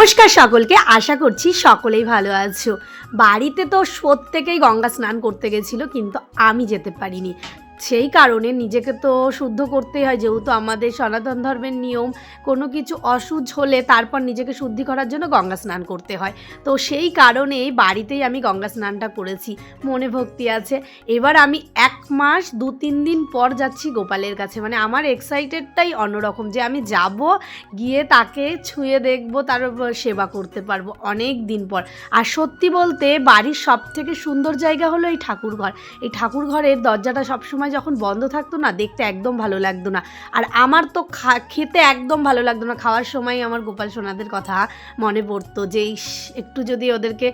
নমস্কার সকলকে, আশা করছি সকলেই ভালো আছো। বাড়িতে তো প্রত্যেকেই গঙ্গা স্নান করতে গেছিলো, কিন্তু আমি যেতে পারিনি। সেই কারণে নিজেকে তো শুদ্ধ করতেই হয়, যেহেতু আমাদের সনাতন ধর্মের নিয়ম। কোনো কিছু অশুদ্ধ হলে তারপর নিজেকে শুদ্ধি করার জন্য গঙ্গা স্নান করতে হয়। তো সেই কারণেই বাড়িতেই আমি গঙ্গা স্নানটা করেছি, মনে ভক্তি আছে। এবার আমি 1 মাস 2-3 দিন পর যাচ্ছি গোপালের কাছে। মানে আমার এক্সাইটেডটাই অন্যরকম, যে আমি যাব, গিয়ে তাকে ছুঁয়ে দেখবো, তার সেবা করতে পারবো অনেক দিন পর। আর সত্যি বলতে বাড়ির সবথেকে সুন্দর জায়গা হলো এই ঠাকুরঘর। এই ঠাকুরঘরের দরজাটা সবসময় যখন বন্ধ থাকতো না, দেখতে একদম ভালো লাগতো না। আর আমার তো খেতে একদম ভালো লাগতো না। খাওয়ার সময় আমার গোপাল সোনাদের কথা মনে পড়তো, যে একটু যদি ওদেরকে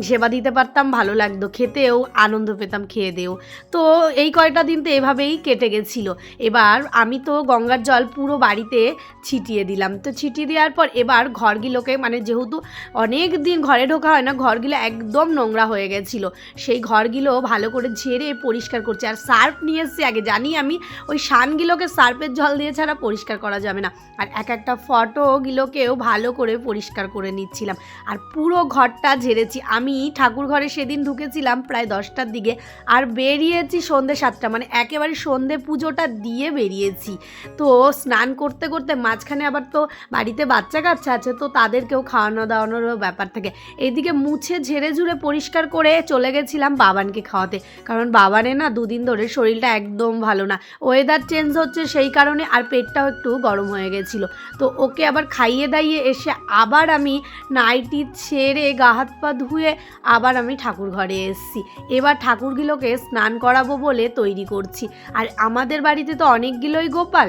সেবা দিতে পারতাম ভালো লাগতো, খেতেও আনন্দ পেতাম খেয়ে দেও। তো এই কয়টা দিন তো এভাবেই কেটে গেছিলো। এবার আমি তো গঙ্গার জল পুরো বাড়িতে ছিটিয়ে দিলাম। তো ছিটিয়ে দেওয়ার পর এবার ঘরগুলোকে, মানে যেহেতু অনেক দিন ঘরে ঢোকা হয় না, ঘরগুলো একদম নোংরা হয়ে গেছিলো। সেই ঘরগুলো ভালো করে ঝেড়ে পরিষ্কার করছে। আর সার্ফ নিয়ে এসছি, আগে জানি আমি ওই সানগুলোকে সার্ফের জল দিয়ে ছাড়া পরিষ্কার করা যাবে না। আর একটা ফটোগুলোকেও ভালো করে পরিষ্কার করে নিচ্ছিলাম। আর পুরো ঘরটা ঝেড়েছি। আমি ঠাকুর ঘরে সেদিন ঢুকেছিলাম প্রায় 10টার দিকে, আর বেরিয়েছি সন্ধ্যে 7টা, মানে একেবারে সন্ধ্যে পুজোটা দিয়ে বেরিয়েছি। তো স্নান করতে করতে মাঝখানে আবার তো বাড়িতে বাচ্চা কাচ্চা আছে, তো তাদেরকেও খাওয়ানো দাওয়ানোরও ব্যাপার থাকে। এইদিকে মুছে ঝেড়ে ঝুড়ে পরিষ্কার করে চলে গেছিলাম বাবানকে খাওয়াতে, কারণ বাবানের না 2 দিন ধরে শরীরটা একদম ভালো না। ওয়েদার চেঞ্জ হচ্ছে সেই কারণে, আর পেটটাও একটু গরম হয়ে গেছিলো। তো ওকে আবার খাইয়ে দাইয়ে এসে আবার আমি নাইটি ছেড়ে গা হাত পা ধুয়ে আবার আমি ঠাকুর ঘরে এসেছি। এবার ঠাকুরগুলোকে স্নান করাবো বলে তৈরি করছি। আর আমাদের বাড়িতে তো অনেকগুলোই গোপাল।